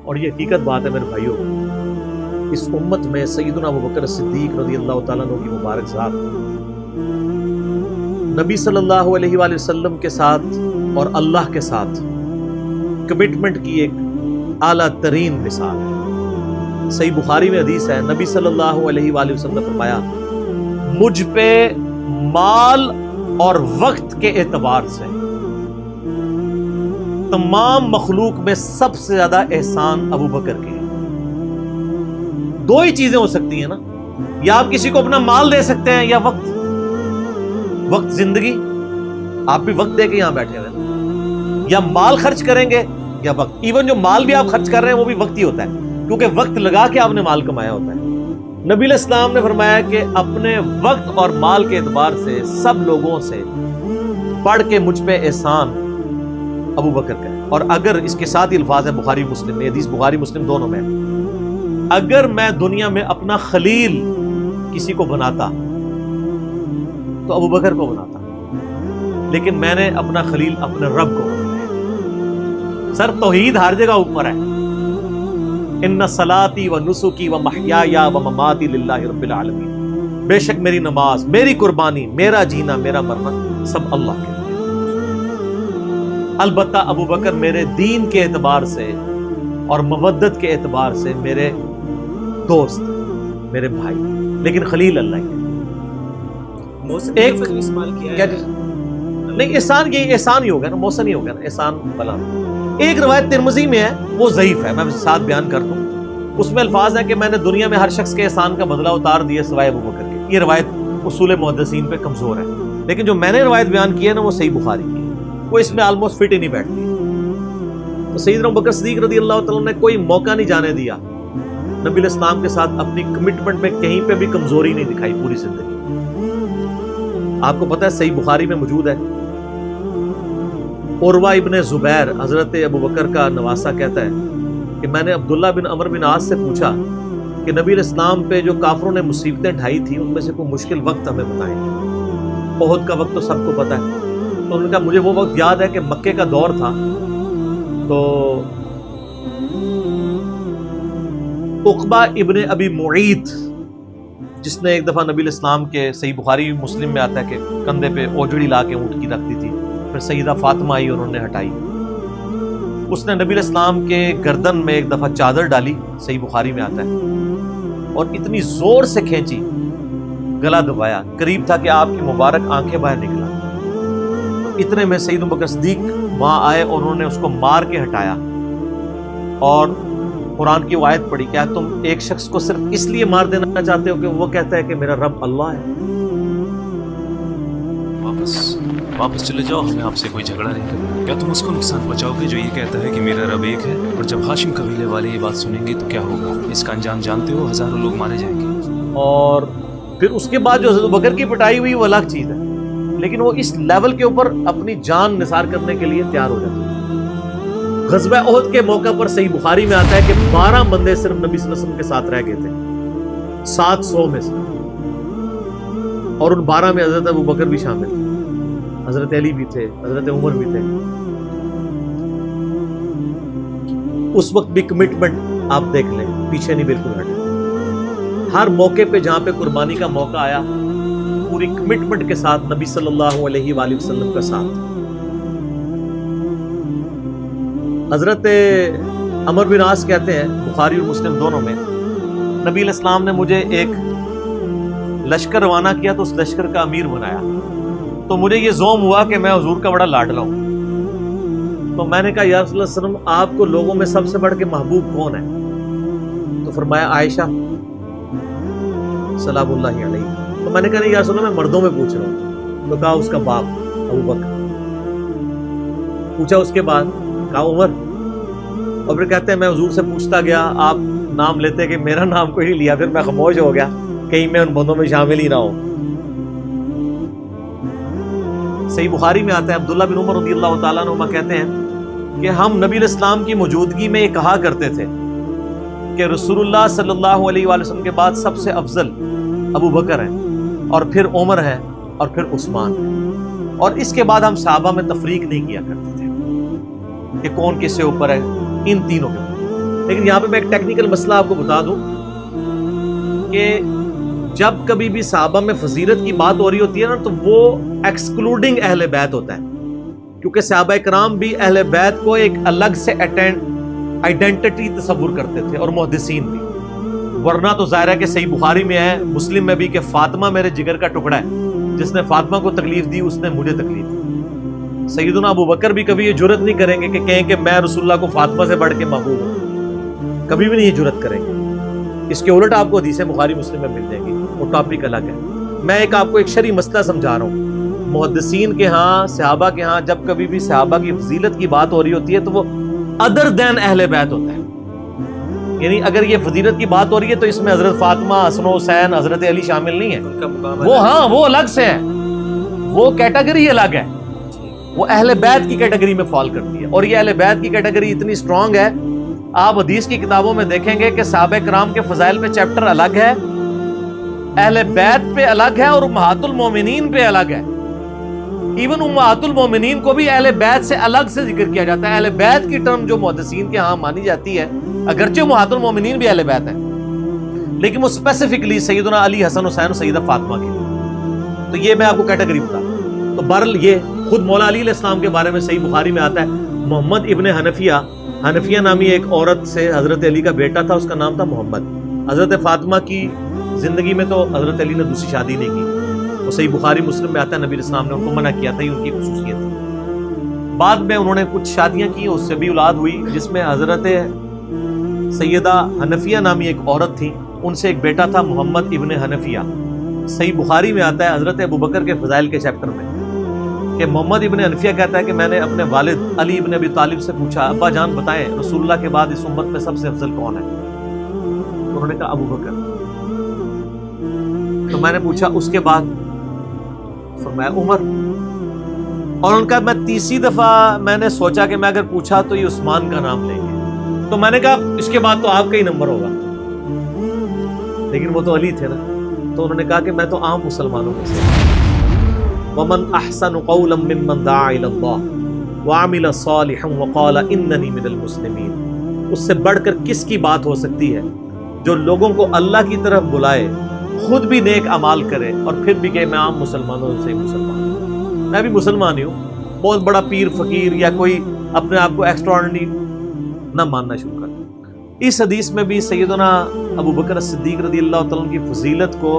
اور یہ حقیقت بات ہے میرے بھائیوں، اس امت میں سیدنا ابوبکر صدیق رضی اللہ تعالیٰ عنہ کی مبارک ذات نبی صلی اللہ علیہ وآلہ وسلم کے ساتھ اور اللہ کے ساتھ کمٹمنٹ کی ایک اعلیٰ ترین مثال ہے۔ صحیح بخاری میں حدیث ہے، نبی صلی اللہ علیہ وآلہ وسلم نے فرمایا، مجھ پہ مال اور وقت کے اعتبار سے تمام مخلوق میں سب سے زیادہ احسان ابوبکر کے۔ دو ہی چیزیں ہو سکتی ہیں نا، یا آپ کسی کو اپنا مال دے سکتے ہیں یا وقت۔ وقت زندگی، آپ بھی وقت دے کے یہاں بیٹھے ہوئے، یا مال خرچ کریں گے یا وقت۔ ایون جو مال بھی آپ خرچ کر رہے ہیں وہ بھی وقت ہی ہوتا ہے، کیونکہ وقت لگا کے آپ نے مال کمایا ہوتا ہے۔ نبی علیہ السلام نے فرمایا کہ اپنے وقت اور مال کے اعتبار سے سب لوگوں سے بڑھ کے مجھ پہ احسان ابوبکر کا ہے۔ اور اگر اس کے ساتھ ہی الفاظ ہے بخاری مسلم میں، حدیث بخاری مسلم دونوں میں، اگر میں دنیا میں اپنا خلیل کسی کو بناتا تو ابوبکر کو بناتا، لیکن میں نے اپنا خلیل اپنے رب کو بنایا۔ سر توحید ہر جگہ اوپر ہے، ان صلاتی و نسکی و محیایا و مماتی للہ رب العالمین، بے شک میری نماز، میری قربانی، میرا جینا، میرا مرنا سب اللہ کے لیے۔ البتہ ابوبکر میرے دین کے اعتبار سے اور مودت کے اعتبار سے میرے دوست، میرے بھائی، لیکن خلیل اللہ ہی ہے۔ ایک استعمال کیا ہے نہیں، احسان یہ احسان ہی ہوگا نا، موسن ہی ہوگا نا، احسان بلا۔ ایک روایت ترمذی میں ہے، وہ ضعیف ہے، میں ساتھ بیان کر دوں۔ اس میں الفاظ ہے کہ میں نے دنیا میں ہر شخص کے احسان کا بدلہ اتار دیا سوائے ابوبکر کے۔ یہ روایت اصول محدثین پہ کمزور ہے، لیکن جو میں نے روایت بیان کی ہے نا وہ صحیح بخاری کی ہے، وہ اس میں آلموسٹ فٹ ہی نہیں بیٹھتی۔ تو سیدنا ابوبکر صدیق رضی اللہ تعالیٰ نے کوئی موقع نہیں جانے دیا نبی علیہ السلام کے ساتھ اپنی کمٹمنٹ میں کہیں پہ بھی کمزوری نہیں دکھائی پوری زندگی۔ آپ کو پتہ ہے صحیح بخاری میں موجود ہے، عروہ ابن زبیر حضرت ابوبکر کا نواسہ کہتا ہے کہ میں نے عبداللہ بن عمر بن عاص سے پوچھا کہ نبی علیہ السلام پہ جو کافروں نے مصیبتیں ڈھائی تھیں ان میں سے کوئی مشکل وقت ہمیں بتائیں۔ احد کا وقت تو سب کو پتہ ہے، تو انہوں نے کہا مجھے وہ وقت یاد ہے کہ مکے کا دور تھا، تو عقبہ ابن ابی معیط جس نے ایک دفعہ نبی علیہ السلام کے، صحیح بخاری مسلم میں آتا ہے کہ کندھے پہ اوجڑی لا کے اونٹ کی رکھ دی تھی، پھر سیدہ فاطمہ آئی انہوں نے ہٹائی، اس نے نبی علیہ السلام کے گردن میں ایک دفعہ چادر ڈالی، صحیح بخاری میں آتا ہے، اور اتنی زور سے کھینچی، گلا دبایا، قریب تھا کہ آپ کی مبارک آنکھیں باہر نکلا۔ اتنے میں سیدنا ابوبکر صدیق وہاں آئے اور انہوں نے اس کو مار کے ہٹایا، اور قرآن کی وہ آیت پڑھی، کیا تم ایک شخص کو صرف اس لیے مار دینا چاہتے ہو کہ وہ کہتا ہے کہ میرا رب اللہ ہے؟ واپس چلے جاؤ، ہمیں آپ سے کوئی جھگڑا نہیں کرنا۔ کیا تم اس کو نقصان پہنچاؤ گے جو یہ کہتا ہے کہ میرا رب ایک ہے؟ اور جب ہاشم قبیلے والے یہ بات سنیں گے تو کیا ہوگا؟ اس کا انجام جانتے ہو، ہزاروں لوگ مارے جائیں گے۔ اور پھر اس کے بعد جو حضرت ابوبکر کی پٹائی ہوئی وہ الگ چیز ہے، لیکن وہ اس لیول کے اوپر اپنی جان نثار کرنے کے لیے تیار ہو جاتے ہیں۔ غزوہ احد کے موقع پر صحیح بخاری میں آتا ہے کہ 12 بندے صرف نبی صلی اللہ علیہ وسلم کے ساتھ رہ گئے تھے 700 میں سے، اور ان 12 میں حضرت ابوبکر بھی شامل تھے، حضرت علی بھی تھے، حضرت عمر بھی تھے۔ اس وقت بھی کمٹمنٹ آپ دیکھ لیں، پیچھے نہیں بالکل ہٹے۔ ہر موقع پہ جہاں پہ قربانی کا موقع آیا پوری کمٹمنٹ کے ساتھ نبی صلی اللہ علیہ وآلہ وسلم کا ساتھ۔ حضرت عمر بن عاص کہتے ہیں بخاری اور مسلم دونوں میں، نبی علیہ السلام نے مجھے ایک لشکر روانہ کیا تو اس لشکر کا امیر بنایا، تو مجھے یہ زوم ہوا کہ میں حضور کا بڑا لاڈلا ہوں، تو میں نے کہا یا رسول اللہ صلی اللہ علیہ وسلم آپ کو لوگوں میں سب سے بڑھ کے محبوب کون ہے؟ تو فرمایا عائشہ سلام اللہ علیہ۔ تو میں نے کہا نہیں یا رسول اللہ میں مردوں میں پوچھ رہا ہوں، تو کہا اس کا باپ ابوبکر۔ پوچھا اس کے بعد، کہا عمر، اور پھر کہتے ہیں میں حضور سے پوچھتا گیا، آپ نام لیتے کہ میرا نام کوئی نہیں لیا، پھر میں خاموش ہو گیا کہیں میں ان بندوں میں شامل ہی نہ ہوں۔ صحیح بخاری میں آتا ہے عبداللہ بن عمر رضی اللہ تعالیٰ عنہ کہتے ہیں کہ ہم نبی علیہ السلام کی موجودگی میں یہ کہا کرتے تھے کہ رسول اللہ صلی اللہ علیہ وآلہ وسلم کے بعد سب سے افضل ابوبکر ہیں، اور پھر عمر ہے، اور پھر عثمان ہے، اور اس کے بعد ہم صحابہ میں تفریق نہیں کیا کرتے تھے کہ کون کس سے اوپر ہے، ان تینوں کے اوپر۔ لیکن یہاں پہ میں ایک ٹیکنیکل مسئلہ آپ کو بتا دوں کہ جب کبھی بھی صحابہ میں فضیلت کی بات ہو رہی ہوتی ہے نا تو وہ ایکسکلوڈنگ اہل بیت ہوتا ہے، کیونکہ صحابہ کرام بھی اہل بیت کو ایک الگ سے آئیڈینٹی تصور کرتے تھے، اور محدثین بھی، ورنہ تو ظاہر ہے کہ صحیح بخاری میں ہے، مسلم میں بھی، کہ فاطمہ میرے جگر کا ٹکڑا ہے، جس نے فاطمہ کو تکلیف دی اس نے مجھے تکلیف دی۔ سیدنا ابو بکر بھی کبھی یہ جرت نہیں کریں گے کہ کہیں کہ میں رسول اللہ کو فاطمہ سے بڑھ کے محبوب ہوں، کبھی بھی نہیں یہ جرت کریں گے۔ اس کے الٹ آپ کو حدیثیں بخاری مسلم میں مل جائیں گی، وہ ٹاپک الگ ہے۔ میں آپ کو ایک شرعی مسئلہ سمجھا رہا ہوں، محدثین کے ہاں، صحابہ کے ہاں جب کبھی بھی صحابہ کی فضیلت کی بات ہو رہی ہوتی ہے تو وہ ادر دین اہل بیت ہوتا ہے، یعنی اگر یہ فضیلت کی بات ہو رہی ہے تو اس میں حضرت فاطمہ، حسن و حسین، حضرت علی شامل نہیں ہے، وہ ہاں وہ الگ سے ہے، وہ کیٹیگری الگ ہے، وہ اہل بیت کی کیٹیگری میں فال کرتی ہے۔ اور یہ اہل بیت کی کیٹیگری اتنی سٹرونگ ہے، آپ حدیث کی کتابوں میں دیکھیں گے کہ صحابہ کرام کے فضائل پہ چیپٹر الگ ہے، اہل بیت پہ الگ ہے، اور امہات المومنین پہ الگ ہے۔ ایون امہات المومنین کو بھی اہل بیت سے الگ سے ذکر کیا جاتا ہے۔ اہل بیت کی ٹرم جو محدثین کے ہاں مانی جاتی ہے، اگرچہ امہات المومنین بھی اہل بیت ہیں، لیکن وہ اسپیسیفکلی سیدنا علی، حسن حسین اور سیدہ فاطمہ کے لیے۔ تو یہ میں آپ کو کیٹیگری بتا دوں۔ تو بہرحال یہ خود مولا علی علیہ السلام کے بارے میں صحیح بخاری میں آتا ہے، محمد ابن حنفیہ نامی ایک عورت سے حضرت علی کا بیٹا تھا، اس کا نام تھا محمد۔ حضرت فاطمہ کی زندگی میں تو حضرت علی نے دوسری شادی نہیں کی، وہ صحیح بخاری مسلم میں آتا ہے، نبی اسلام نے ان کو منع کیا تھا، یہ ان کی خصوصیت تھی۔ بعد میں انہوں نے کچھ شادیاں کی، اس سے بھی اولاد ہوئی، جس میں حضرت سیدہ حنفیہ نامی ایک عورت تھی، ان سے ایک بیٹا تھا محمد ابن حنفیہ۔ صحیح بخاری میں آتا ہے حضرت ابوبکر کے فضائل کے چیپٹر میں کہ محمد ابن حنفیہ کہتا ہے کہ میں نے اپنے والد علی ابن ابی طالب سے پوچھا، ابا جان بتائیں رسول اللہ کے بعد اس امت میں سب سے افضل کون ہے؟ تو انہوں نے کہا ابو بکر۔ تو میں نے پوچھا اس کے بعد؟ فرمایا عمر۔ اور ان کا میں تیسری دفعہ میں نے سوچا کہ میں اگر پوچھا تو یہ عثمان کا نام لیں گے، تو میں نے کہا اس کے بعد تو آپ کا ہی نمبر ہوگا، لیکن وہ تو علی تھے نا۔ تو انہوں نے کہا کہ میں تو عام مسلمانوں میں سے، وَمَنْ أَحْسَنُ قَوْلًا مِّمَّنْ دَعَا إِلَى اللَّهِ وَعَمِلَ صَالِحًا وَقَالَ إِنَّنِي مِنَ الْمُسْلِمِينَ۔ اس سے بڑھ کر کس کی بات ہو سکتی ہے جو لوگوں کو اللہ کی طرف بلائے، خود بھی نیک اعمال کرے، اور پھر بھی کہ میں عام مسلمانوں سے مسلمان ہوں، میں بھی مسلمان ہی ہوں، بہت بڑا پیر فقیر یا کوئی اپنے آپ کو ایکسٹراڈنری نہ ماننا شروع کر۔ اس حدیث میں بھی سیدنا ابو بکر صدیق رضی اللہ تعالیٰ عنہ کی فضیلت کو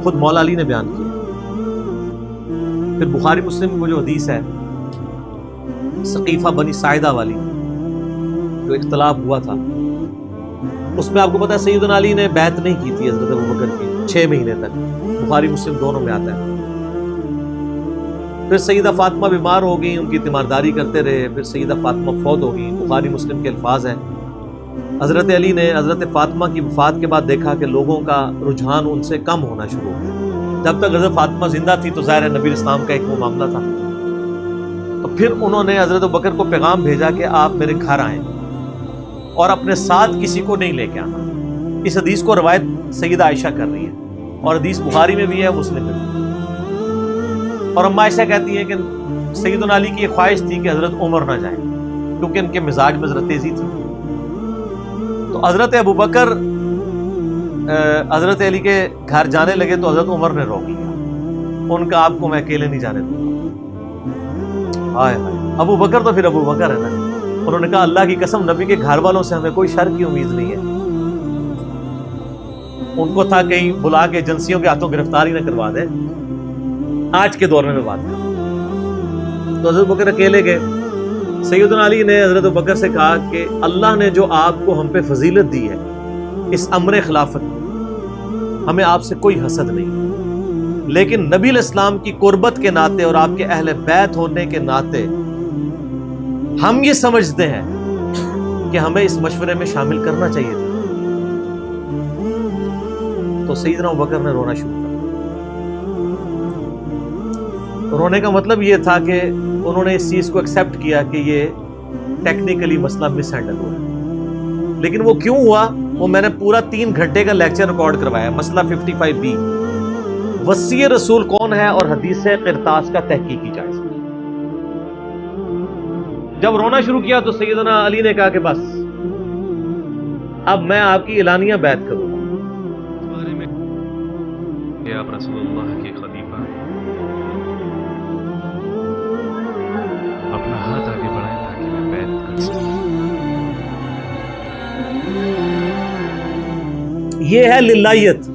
خود مولا علی نے بیان کیا۔ پھر بخاری مسلم میں وہ جو حدیث ہے سقیفہ بنی ساعدہ والی، جو اختلاف ہوا تھا، اس میں آپ کو پتا ہے سیدنا علی نے بیعت نہیں کی تھی حضرت ابوبکر کی 6 مہینے تک، بخاری مسلم دونوں میں آتا ہے۔ پھر سیدہ فاطمہ بیمار ہو گئی، ان کی تیمارداری کرتے رہے، پھر سیدہ فاطمہ فوت ہو گئی، بخاری مسلم کے الفاظ ہیں۔ حضرت علی نے حضرت فاطمہ کی وفات کے بعد دیکھا کہ لوگوں کا رجحان ان سے کم ہونا شروع ہو گیا۔ جب تک حضرت فاطمہ زندہ تھی تو ظاہر ہے نبی اسلام کا ایک وہ معاملہ تھا، تو پھر انہوں نے حضرت ابوبکر کو پیغام بھیجا کہ آپ میرے گھر آئیں اور اپنے ساتھ کسی کو نہیں لے کے آنا۔ اس حدیث کو روایت سیدہ عائشہ کر رہی ہے، اور حدیث بخاری میں بھی ہے، مسلم میں بھی۔ اور اما عائشہ کہتی ہیں کہ سیدنا علی کی یہ خواہش تھی کہ حضرت عمر نہ جائیں، کیونکہ ان کے مزاج میں ذرا تیزی تھی۔ تو حضرت ابوبکر حضرت علی کے گھر جانے لگے تو حضرت عمر نے روک لیا، ان کا آپ کو میں اکیلے نہیں جانے دوں گا۔ ہائے ہائے، ابو بکر تو پھر ابو بکر ہے نا۔ انہوں نے کہا اللہ کی قسم نبی کے گھر والوں سے ہمیں کوئی شر کی امید نہیں ہے۔ ان کو تھا کہیں بلا کے ایجنسیوں کے ہاتھوں گرفتاری نہ کروا دے، آج کے دور میں بات کروں تو حضرت بکر اکیلے گئے۔ سیدنا علی نے حضرت بکر سے کہا کہ اللہ نے جو آپ کو ہم پہ فضیلت دی ہے اس امر خلافت میں، ہمیں آپ سے کوئی حسد نہیں، لیکن نبی علیہ السلام کی قربت کے ناطے اور آپ کے اہل بیت ہونے کے ناطے ہم یہ سمجھتے ہیں کہ ہمیں اس مشورے میں شامل کرنا چاہیے تھا۔ تو سیدنا ابوبکر نے رونا شروع کر دیا۔ رونے کا مطلب یہ تھا کہ انہوں نے اس چیز کو ایکسیپٹ کیا کہ یہ ٹیکنیکلی مسئلہ مس ہینڈل ہوا ہے، لیکن وہ کیوں ہوا وہ میں نے پورا 3 گھنٹے کا لیکچر ریکارڈ کروایا، مسئلہ 55B، وصی رسول کون ہے اور حدیث قرطاس کا تحقیقی جائزہ۔ جب رونا شروع کیا تو سیدنا علی نے کہا کہ بس اب میں آپ کی اعلانیہ بیعت کروں گا. بارے میں کہ آپ رسول اللہ کے خلیفہ ہیں. اپنا ہاتھ آگے بڑھائیں تاکہ میں بیعت کر سکوں. یہ ہے للہیت.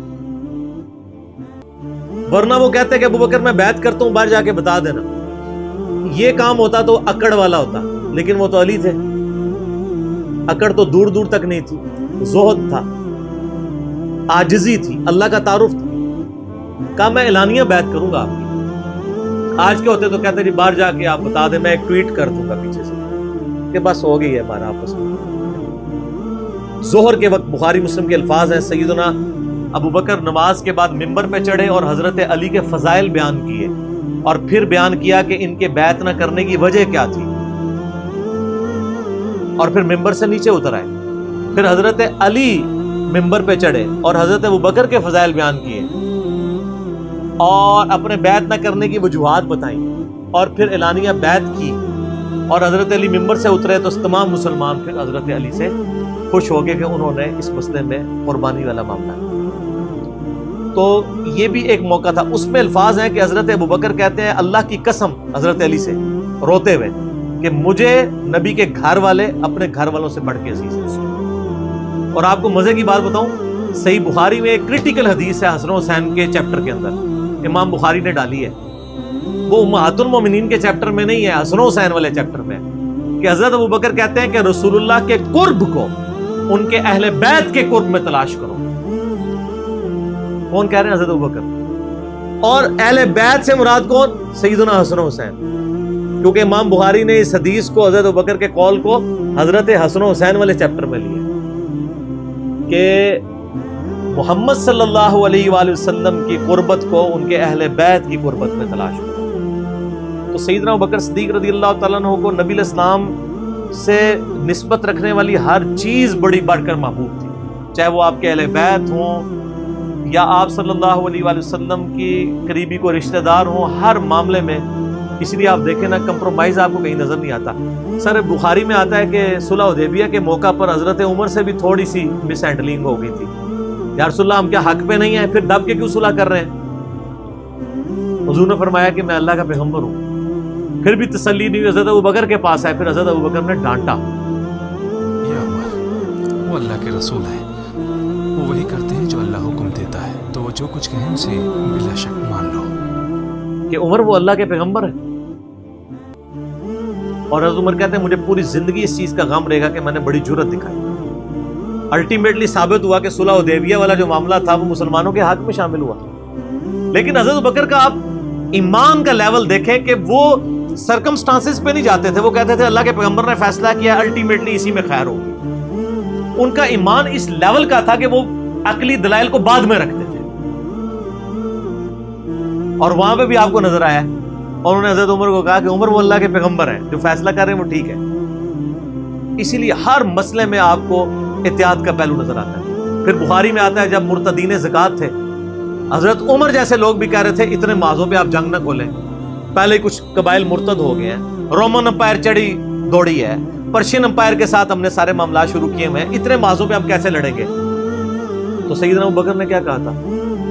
ورنہ وہ کہتے ہیں کہ ابوبکر میں بیعت کرتا ہوں، باہر جا کے بتا دینا. یہ کام ہوتا تو اکڑ والا ہوتا، لیکن وہ تو علی تھے. اکڑ تو دور دور تک نہیں تھی، زہد تھا، عاجزی تھی، اللہ کا تعارف تھا. کہا میں اعلانیہ بیعت کروں گا آپ کی. آج کے ہوتے تو کہتے جی باہر جا کے آپ بتا دیں، میں ایک ٹویٹ کر دوں گا پیچھے سے کہ بس ہو گئی ہے ہمارا آپس میں. ظہر کے وقت بخاری مسلم کے الفاظ ہیں، سیدنا ابوبکر نماز کے بعد ممبر پہ چڑھے اور حضرت علی کے فضائل بیان کیے، اور پھر بیان کیا کہ ان کے بیعت نہ کرنے کی وجہ کیا تھی، اور پھر ممبر سے نیچے اتر آئے. پھر حضرت علی ممبر پہ چڑھے اور حضرت ابوبکر کے فضائل بیان کیے اور اپنے بیعت نہ کرنے کی وجوہات بتائیں، اور پھر اعلانیہ بیعت کی، اور حضرت علی ممبر سے اترے تو تمام مسلمان پھر حضرت علی سے خوش ہو گئے کہ انہوں نے اس مسئلے میں قربانی والا معاملہ کیا. تو یہ بھی ایک موقع تھا. اس میں الفاظ ہیں کہ حضرت ابوبکر کہتے ہیں اللہ کی قسم حضرت علی سے روتے ہوئے کہ مجھے نبی کے گھر والے اپنے گھر والوں سے بڑھ کے عزیز ہیں. اور آپ کو مزے کی بات بتاؤں، صحیح بخاری میں ایک کرٹیکل حدیث ہے حسن و حسین کے چیپٹر کے اندر، امام بخاری نے ڈالی ہے. وہ امہات المومنین کے چیپٹر میں نہیں ہے، حسن و حسین والے چیپٹر میں، کہ حضرت ابوبکر کہتے ہیں کہ رسول اللہ کے قرب کو ان کے اہل بیت کے قرب میں تلاش کرو. کون کہہ رہے ہیں؟ حضرت ابوبکر. اور اہل بیت سے مراد کون؟ سیدنا حسن و حسین. کیونکہ امام بخاری نے اس حدیث کو، حضرت ابوبکر کے قول کو، حضرت حسن و حسین والے چیپٹر میں لیا کہ محمد صلی اللہ علیہ وآلہ وسلم کی قربت کو ان کے اہل بیت کی قربت میں تلاش کرو. تو سیدنا ابوبکر صدیق رضی اللہ تعالیٰ عنہ کو نبی علیہ السلام سے نسبت رکھنے والی ہر چیز بڑی بڑھ کر محبوب تھی، چاہے وہ آپ کے اہل بیت ہوں یا آپ صلی اللہ علیہ وآلہ وسلم کی قریبی کو رشتہ دار ہوں، ہر معاملے میں. اس لیے آپ دیکھیں نا، کمپرومائز آپ کو کہیں نظر نہیں آتا. سر بخاری میں آتا ہے کہ صلح حدیبیہ کے موقع پر حضرت عمر سے بھی تھوڑی سی مس ہینڈلنگ ہو گئی تھی. یا رسول اللہ ہم کیا حق پہ نہیں ہیں، پھر دب کے کیوں صلح کر رہے ہیں؟ حضور نے فرمایا کہ میں اللہ کا پیغمبر ہوں. پھر بھی تسلی نہیں ہوئی، حضرت ابوبکر کے پاس آئے، پھر حضرت ابوبکر نے ڈانٹا. یا عمر، وہ اللہ کے رسول ہیں، وہ وہی کرتے ہیں جو اللہ حکم دیتا ہے، تو وہ جو کچھ کہیں اسے بلا شک مان لو. کہ عمر وہ اللہ کے پیغمبر ہے. اور حضرت عمر کہتے ہیں مجھے پوری زندگی اس چیز کا غم رہے گا کہ میں نے بڑی جرأت دکھائی. الٹیمیٹلی ثابت ہوا کہ صلح حدیبیہ والا جو معاملہ تھا وہ مسلمانوں کے حق میں شامل ہوا. لیکن حضرت ابوبکر کا آپ ایمان کا لیول دیکھیں کہ وہ سرکمسٹانسز پہ نہیں جاتے تھے. وہ کہتے تھے اللہ کے پیغمبر نے فیصلہ کیا، الٹیمیٹلی اسی میں خیر ہوگی. ان کا ایمان اس لیول کا تھا کہ وہ عقلی دلائل کو بعد میں رکھتے تھے. اور وہاں پہ بھی آپ کو نظر آیا، اور انہوں نے حضرت عمر کو کہا کہ عمر وہ اللہ کے پیغمبر ہیں، جو فیصلہ کر رہے ہیں وہ ٹھیک ہے. اسی لیے ہر مسئلے میں آپ کو احتیاط کا پہلو نظر آتا ہے. پھر بخاری میں آتا ہے جب مرتدین زکوٰۃ تھے، حضرت عمر جیسے لوگ بھی کہہ رہے تھے اتنے مازوں پہ آپ جنگ نہ کھولیں، پہلے کچھ قبائل مرتد ہو گئے ہیں، رومن امپائر چڑھی دوڑی ہے، پرشین امپائر کے ساتھ ہم نے سارے معاملات شروع کیے ہوئے ہیں، اتنے مازوں پہ ہم کیسے لڑیں گے؟ تو سیدنا ابوبکر نے کیا کہا تھا؟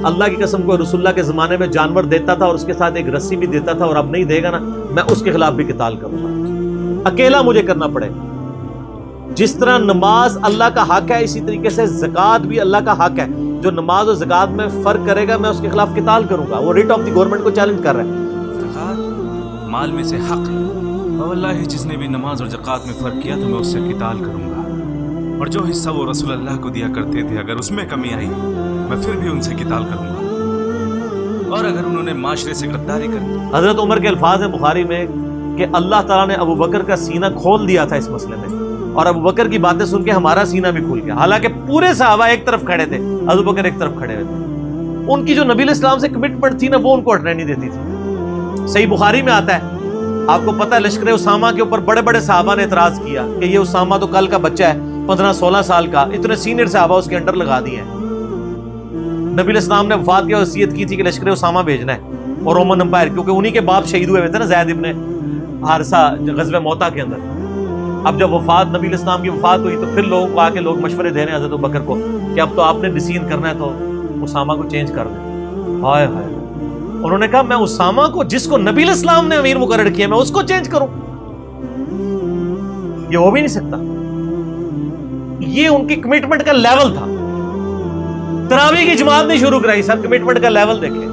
اللہ کی قسم کو رسول اللہ کے زمانے میں جانور دیتا تھا اور اس کے ساتھ ایک رسی بھی دیتا تھا، اور اب نہیں دے گا نا، میں اس کے خلاف بھی قتال کروں گا، اکیلا مجھے کرنا پڑے. جس طرح نماز اللہ کا حق ہے، اسی طریقے سے زکوٰۃ بھی اللہ کا حق ہے. جو نماز اور زکوٰۃ میں فرق کرے گا میں اس کے خلاف قتال کروں گا. وہ ریٹ آف دی گورنمنٹ کو چیلنج کر رہا ہے. زکوٰۃ مال میں سے حق ہے، اور واللہ جس نے بھی نماز اور زکوٰۃ میں فرق کیا تو میں اس سے قتال کروں گا. اور جو حصہ وہ رسول اللہ کو دیا کرتے تھے اگر اس میں کمی آئی میں پھر بھی ان سے قتال کروں گا. اور اگر انہوں نے معاشرے سے غداری کر. حضرت عمر کے الفاظ ہیں بخاری میں کہ اللہ تعالیٰ نے ابوبکر کا سینہ کھول دیا تھا اس مسئلے میں، اور ابوبکر کی باتیں سن کے ہمارا سینہ بھی کھل گیا. حالانکہ پورے صحابہ ایک طرف کھڑے تھے، ابوبکر ایک طرف کھڑے ہوئے تھے. ان کی جو نبی علیہ السلام سے کمٹمنٹ تھی نا، وہ ان کو ہٹنے نہیں دیتی تھی. صحیح بخاری میں آتا ہے، آپ کو پتہ ہے لشکر اسامہ کے اوپر بڑے بڑے صحابہ نے اعتراض کیا کہ یہ اسامہ تو کل کا بچہ ہے، 15-16 سال کا، اتنے سینئر صحابہ اس کے انڈر لگا دیے ہیں. نبی علیہ السلام نے وفات کی وصیت کی تھی کہ لشکر اسامہ بھیجنا ہے، اور رومن امپائر، کیونکہ انہی کے باپ شہید ہوئے تھے نا، زید ابن حارثہ غزوہ موتا کے اندر. اب جب وفات نبی علیہ السلام کی وفات ہوئی تو پھر لوگوں کو آ کے لوگ مشورے دے رہے ہیں حضرت ابوبکر کو کہ اب تو آپ نے ڈیسیژن کرنا ہے تو اسامہ کو چینج کر دیں. ہائے ہائے. انہوں نے کہا میں اسامہ کو, جس کو نبی علیہ السلام نے امیر مقرر کیا, میں اس کو چینج کروں؟ یہ ہو بھی نہیں سکتا. یہ ان کی کمٹمنٹ کا لیول تھا. تراویح کی جماعت نہیں شروع کرائی, سر کمٹمنٹ کا لیول دیکھیں.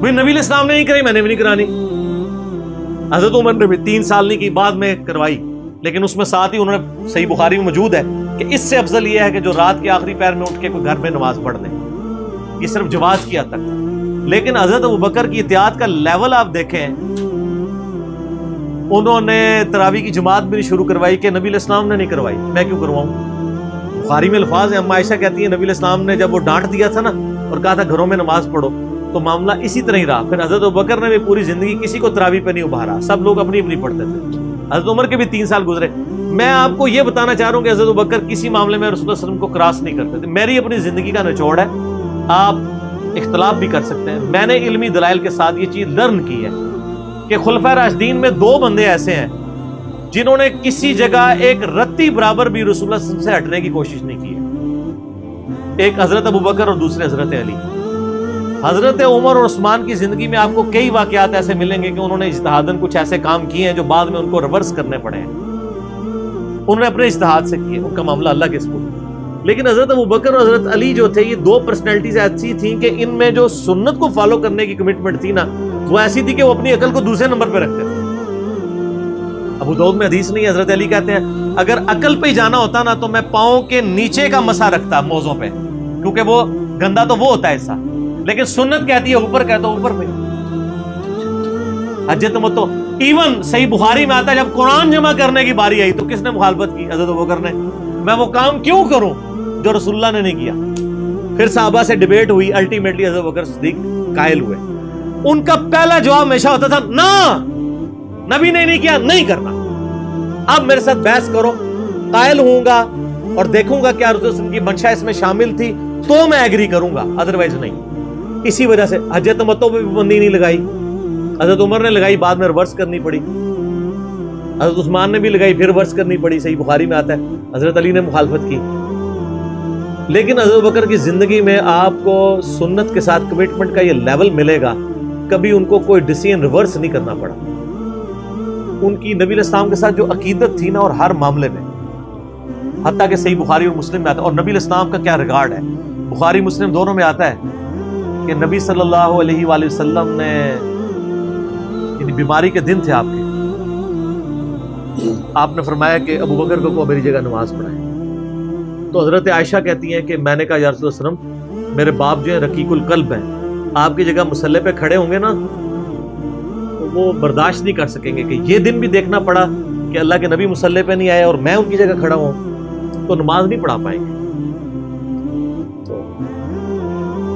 نبی علیہ السلام نے نہیں کرائی, میں نے بھی نہیں کرانی. حضرت عمر نے بھی 3 سال نہیں کی, بعد میں کروائی, لیکن اس میں ساتھ ہی انہوں نے, صحیح بخاری میں موجود ہے کہ اس سے افضل یہ ہے کہ جو رات کے آخری پہر میں اٹھ کے کوئی گھر میں نماز پڑھ لے. یہ صرف جواز کی حد تک تھا. لیکن حضرت ابوبکر کی اطاعت کا لیول آپ دیکھیں, انہوں نے تراویح کی جماعت بھی نہیں شروع کروائی کہ نبی علیہ السلام نے نہیں کروائی, میں کیوں کرواؤں. بخاری میں الفاظ ہیں, اما عائشہ کہتی ہیں نبی علیہ السلام نے جب وہ ڈانٹ دیا تھا نا اور کہا تھا گھروں میں نماز پڑھو, تو معاملہ اسی طرح ہی رہا. پھر حضرت ابوبکر نے بھی پوری زندگی کسی کو تراویح پہ نہیں ابھارا, سب لوگ اپنی اپنی پڑھتے تھے. حضرت عمر کے بھی 3 سال گزرے. میں آپ کو یہ بتانا چاہ رہا ہوں کہ حضرت ابوبکر کسی معاملے میں رسول اللہ صلی اللہ علیہ وسلم کو کراس نہیں کرتے تھے. میری اپنی زندگی کا نچوڑ ہے, آپ اختلاف بھی کر سکتے ہیں. میں نے علمی دلائل کے ساتھ یہ چیز لرن کی ہے کہ خلفائے راشدین میں 2 بندے ایسے ہیں جنہوں نے کسی جگہ ایک رتی برابر بھی رسول اللہ صلی اللہ علیہ وسلم سے ہٹنے کی کوشش نہیں کی ہے. ایک حضرت ابوبکر اور دوسرے حضرت علی. حضرت عمر اور عثمان کی زندگی میں آپ کو کئی واقعات ایسے ملیں گے کہ انہوں نے اجتہاداً کچھ ایسے کام کیے ہیں جو بعد میں ان کو ریورس کرنے پڑے ہیں. انہوں نے اپنے اجتہاد سے کیے, ان کا معاملہ اللہ کے سپرد. لیکن حضرت ابوبکر اور حضرت علی جو تھے, یہ 2 پرسنالٹیز ایسی تھیں کہ ان میں جو سنت کو فالو کرنے کی کمٹمنٹ تھی نا, وہ ایسی تھی کہ وہ اپنی عقل کو دوسرے نمبر پہ رکھتے تھے. ابو داؤد میں حدیث نہیں, حضرت علی کہتے ہیں اگر عقل پہ ہی جانا ہوتا نا تو میں پاؤں کے نیچے کا مسا رکھتا موزوں پہ, کیونکہ وہ گندا تو وہ ہوتا ہے ایسا, لیکن سنت کہتی ہے اوپر, کہتا اوپر پہ. حجت متو ایون صحیح بخاری میں آتا ہے جب قرآن جمع کرنے کی باری آئی تو کس نے مخالفت کی؟ حضرت ابوبکر نے. میں وہ کام کیوں کروں جو رسول اللہ نے نہیں کیا. پھر صحابہ سے ڈیبیٹ ہوئی, الٹیمیٹلی حضرت ابوبکر صدیق قائل ہوئے. ان کا پہلا جواب ہمیشہ ہوتا تھا نا, نبی نے نہیں کیا, نہیں کرنا. اب میرے ساتھ بحث کرو, قائل ہوں گا اور دیکھوں گا کیا رسول اللہ کی منشا اس میں شامل تھی تو میں ایگری کروں گا, ادروائز نہیں. اسی وجہ سے حجت تمتع پہ بھی پابندی نہیں لگائی. حضرت عمر نے لگائی, بعد میں ریورس کرنی پڑی. حضرت عثمان نے بھی لگائی, پھر ریورس کرنی پڑی, صحیح بخاری میں آتا ہے. حضرت علی نے مخالفت کی. لیکن حضرت بکر کی زندگی میں آپ کو سنت کے ساتھ کمٹمنٹ کا یہ لیول ملے گا, کبھی ان کو کوئی ڈیسیژن ریورس نہیں کرنا پڑا. ان کی نبی علیہ السلام کے ساتھ جو عقیدت تھی نا, اور ہر معاملے میں, حتیٰ کہ صحیح بخاری اور مسلم میں آتا ہے. اور نبی علیہ السلام کا کیا ریگارڈ ہے, بخاری مسلم دونوں میں آتا ہے کہ نبی صلی اللہ علیہ وآلہ وسلم نے, یعنی بیماری کے دن تھے آپ کے, آپ نے فرمایا کہ ابو بکر کو میری جگہ نماز پڑھائے. تو حضرت عائشہ کہتی ہیں کہ میں نے کہا یا رسول اللہ صلی اللہ علیہ وسلم, میرے باپ جو ہیں رقیق القلب ہیں, آپ کی جگہ مصلی پہ کھڑے ہوں گے نا تو وہ برداشت نہیں کر سکیں گے کہ یہ دن بھی دیکھنا پڑا کہ اللہ کے نبی مصلی پہ نہیں آئے اور میں ان کی جگہ کھڑا ہوں, تو نماز نہیں پڑھا پائیں گے.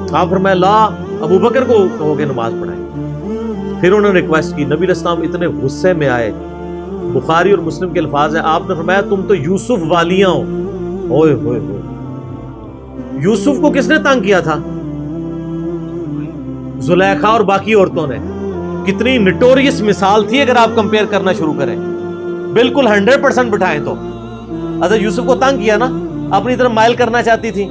تو آپ فرمایا لا, ابو بکر کو کہو کہ نماز پڑھائیں. پھر انہوں نے ریکویسٹ کی, نبی علیہ السلام اتنے غصے میں آئے. بخاری اور مسلم کے الفاظ ہیں, آپ نے فرمایا تم تو یوسف والیاں ہو. اوئے ہوئے ہوئے, یوسف کو کس نے تنگ کیا تھا؟ زلیخا اور باقی عورتوں نے. کتنی نٹوریس مثال تھی اگر آپ کمپیئر کرنا شروع کریں, بالکل 100% بٹھائیں تو. حضرت یوسف کو تنگ کیا نا, اپنی طرف مائل کرنا چاہتی تھی.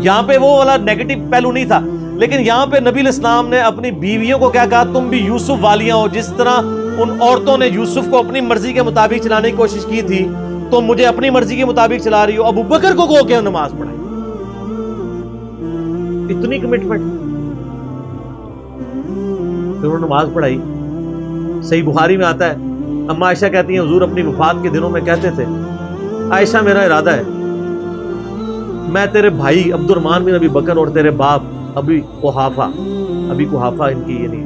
یہاں پہ وہ والا نیگیٹو پہلو نہیں تھا, لیکن یہاں پہ نبی علیہ السلام نے اپنی بیویوں کو کیا کہا, تم بھی یوسف والیاں ہو. جس طرح ان عورتوں نے یوسف کو اپنی مرضی کے مطابق چلانے کی کوشش کی تھی, تو مجھے اپنی مرضی کے مطابق چلا رہی ہو. ابو بکر کو کہو کہ نماز پڑھائیں. اتنی کمٹمنٹ. پھر انہوں نے نماز پڑھائی. صحیح بخاری میں آتا ہے, اما عائشہ کہتی ہیں حضور اپنی وفات کے دنوں میں کہتے تھے, عائشہ میرا ارادہ ہے میں تیرے بھائی عبد الرحمن بن ابی بکر اور تیرے باپ ابی قحافہ ان کی یعنی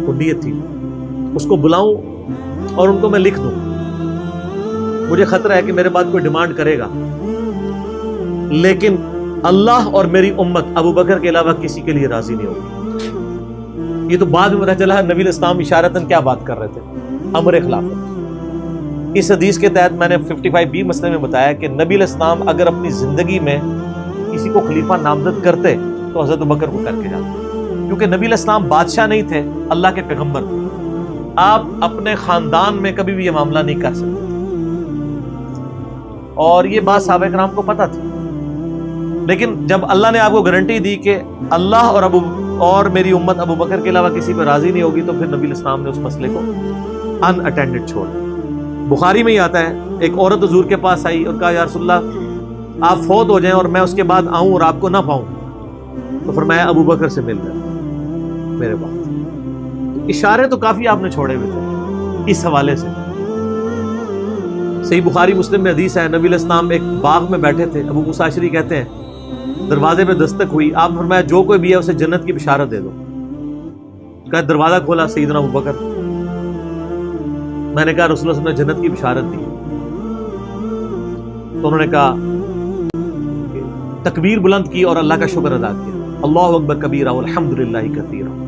کنیت تھی, اس کو بلاؤں اور ان کو میں لکھ دوں. مجھے خطرہ ہے کہ میرے بعد کوئی ڈیمانڈ کرے گا, لیکن اللہ اور میری امت ابو بکر کے علاوہ کسی کے لیے راضی نہیں ہوگی. یہ تو بعد میں پتہ چلا نبی علیہ السلام اشارتاً کیا بات کر رہے تھے, امر خلافت. اس حدیث کے تحت میں نے 55B مسئلے میں بتایا کہ نبی علیہ السلام اگر اپنی زندگی میں کسی کو خلیفہ نامزد کرتے تو حضرت ابو بکر کو کر کے جاتے, کیونکہ نبی علیہ السلام بادشاہ نہیں تھے, اللہ کے پیغمبر تھے. آپ اپنے خاندان میں کبھی بھی یہ معاملہ نہیں کر سکتے، اور یہ بات صحابہ کرام کو پتہ تھی، لیکن جب اللہ نے آپ کو گارنٹی دی کہ اللہ اور میری امت ابو بکر کے علاوہ کسی پہ راضی نہیں ہوگی، تو پھر نبی الاسلام نے اس مسئلے کو ان اٹینڈڈ چھوڑ دیا۔ بخاری میں ہی آتا ہے، ایک عورت حضور کے پاس آئی اور کہا یا رسول اللہ آپ فوت ہو جائیں اور میں اس کے بعد آؤں اور آپ کو نہ پاؤں، تو فرمایا ابو بکر سے مل جائے میرے بعد۔ اشارے تو کافی آپ نے چھوڑے ہوئے تھے اس حوالے سے۔ صحیح بخاری مسلم میں حدیث ہے، نبی علیہ السلام ایک باغ میں بیٹھے تھے، ابو موسیٰ اشعری کہتے ہیں دروازے پہ دستک ہوئی، آپ فرمایا جو کوئی بھی ہے اسے جنت کی بشارت دے دو۔ کہا دروازہ کھولا سیدنا ابو بکر، میں نے کہا رسول اللہ صلی اللہ علیہ وسلم نے جنت کی بشارت دی، تو انہوں نے کہا تکبیر بلند کی اور اللہ کا شکر ادا کیا، اللہ اکبر کبیرہ والحمدللہ کثیرہ۔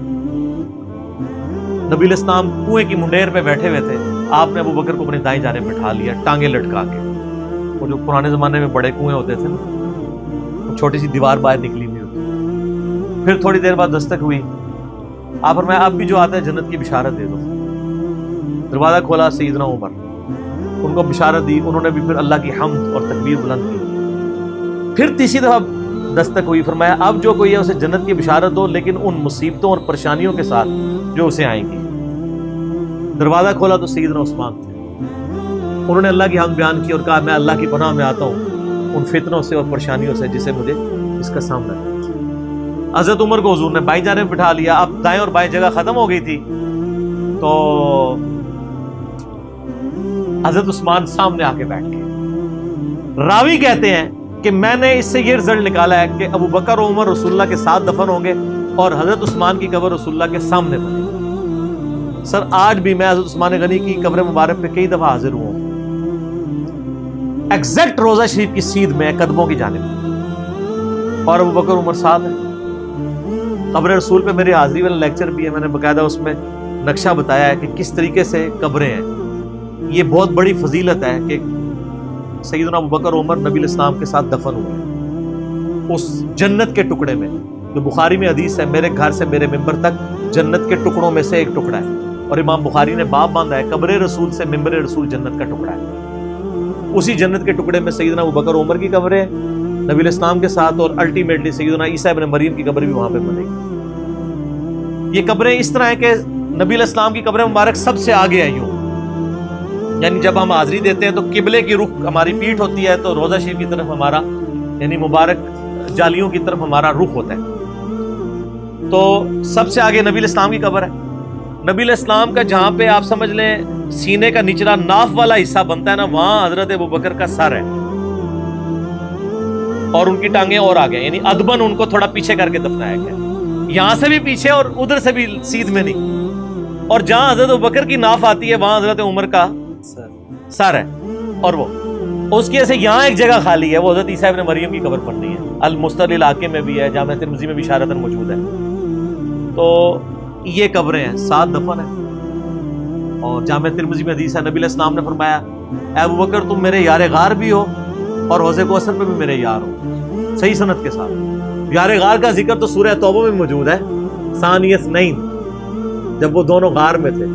نبی علیہ السلام کنویں کی منڈیر پہ بیٹھے ہوئے تھے، آپ نے ابو بکر کو اپنی دائیں جانب بٹھا لیا ٹانگیں لٹکا کے، وہ جو پرانے زمانے میں بڑے کنویں ہوتے تھے نا، چھوٹی سی دیوار باہر نکلی ہوئی ہوتی۔ پھر تھوڑی دیر بعد دستک ہوئی، آپ فرمایا اب بھی جو آتا ہے جنت کی بشارت دے دو۔ دروازہ کھولا سیدنا عمر، ان کو بشارت دی، انہوں نے بھی پھر اللہ کی حمد اور تکبیر بلند کی۔ پھر تیسری دفعہ دستک ہوئی، فرمایا اب جو کوئی ہے اسے جنت کی بشارت دو، لیکن ان مصیبتوں اور پریشانیوں کے ساتھ جو اسے آئیں گی۔ دروازہ کھولا تو سیدنا عثمان تھے، انہوں نے اللہ کی حمد بیان کی اور کہا میں اللہ کی پناہ میں آتا ہوں ان فتنوں سے اور پریشانیوں سے جسے مجھے اس کا سامنا کرنا۔ حضرت عمر کو حضور نے بائیں جانب بٹھا لیا، اب دائیں اور بائیں جگہ ختم ہو گئی تھی، تو حضرت عثمان سامنے آ کے بیٹھ گئے۔ راوی کہتے ہیں کہ میں نے اس سے یہ رزلٹ نکالا ہے کہ ابو بکر و عمر رسول اللہ کے ساتھ دفن ہوں گے اور حضرت عثمان کی قبر رسول اللہ کے سامنے بنے گی۔ سر آج بھی میں حضرت عثمان غنی کی قبر مبارک پہ کئی دفعہ حاضر ہوں، ایگزیکٹ روضہ شریف کی سیدھ میں قدموں کی جانب، اور ابو بکر عمر ساتھ ہیں۔ قبر رسول پہ میری حاضری والا لیکچر بھی ہے، میں نے باقاعدہ اس میں نقشہ بتایا ہے کہ کس طریقے سے قبریں ہیں۔ یہ بہت بڑی فضیلت ہے کہ سیدنا ابو بکر عمر نبی الاسلام کے ساتھ دفن ہوئے اس جنت کے ٹکڑے میں، جو بخاری میں حدیث ہے میرے گھر سے میرے ممبر تک جنت کے ٹکڑوں میں سے ایک ٹکڑا ہے، اور امام بخاری نے باب باندھا ہے قبر رسول سے ممبر رسول جنت کا ٹکڑا ہے۔ اسی جنت کے ٹکڑے میں سیدنا ابو بکر عمر کی قبر ہے نبی علیہ السلام کے ساتھ، اور الٹیمیٹلی سیدنا عیسیٰ ابن مریم کی قبر بھی وہاں پہ بنے گی۔ یہ قبریں اس طرح ہیں کہ نبی علیہ السلام کی قبر مبارک سب سے آگے ہے، یوں یعنی جب ہم حاضری دیتے ہیں تو قبلے کی رخ ہماری پیٹھ ہوتی ہے، تو روضہ شریف کی طرف ہمارا یعنی مبارک جالیوں کی طرف ہمارا رخ ہوتا ہے، تو سب سے آگے نبی علیہ السلام کی قبر ہے۔ نبی علیہ السلام کا جہاں پہ آپ سمجھ لیں سینے کا نچلا ناف والا حصہ بنتا ہے نا، وہاں حضرت ابو بکر کا سر ہے اور ان کی ٹانگیں اور آگے، یعنی ادبن ان کو تھوڑا پیچھے کر کے دفنایا گیا، یہاں سے بھی پیچھے اور ادھر سے بھی سیدھ میں نہیں، اور جہاں حضرت ابو بکر کی ناف آتی ہے وہاں حضرت عمر کا سر ہے، اور وہ اس کی ایسے یہاں ایک جگہ خالی ہے، وہ حضرت عیسیٰ ابن مریم کی قبر پڑنی ہے، المستدل علاقے میں بھی ہے، جامع ترمذی میں بھی اشارتاً موجود ہے۔ تو یہ قبریں ہیں، 7 دفن ہیں، اور جامع ترمذی میں حدیث ہے نبی علیہ السلام نے فرمایا اے ابو بکر تم میرے یار غار بھی ہو اور حوض کوثر پہ بھی میرے یار ہو، صحیح سند کے ساتھ۔ یار غار کا ذکر تو سورہ توبہ میں موجود ہے، ثانی اثنین، جب وہ دونوں غار میں تھے،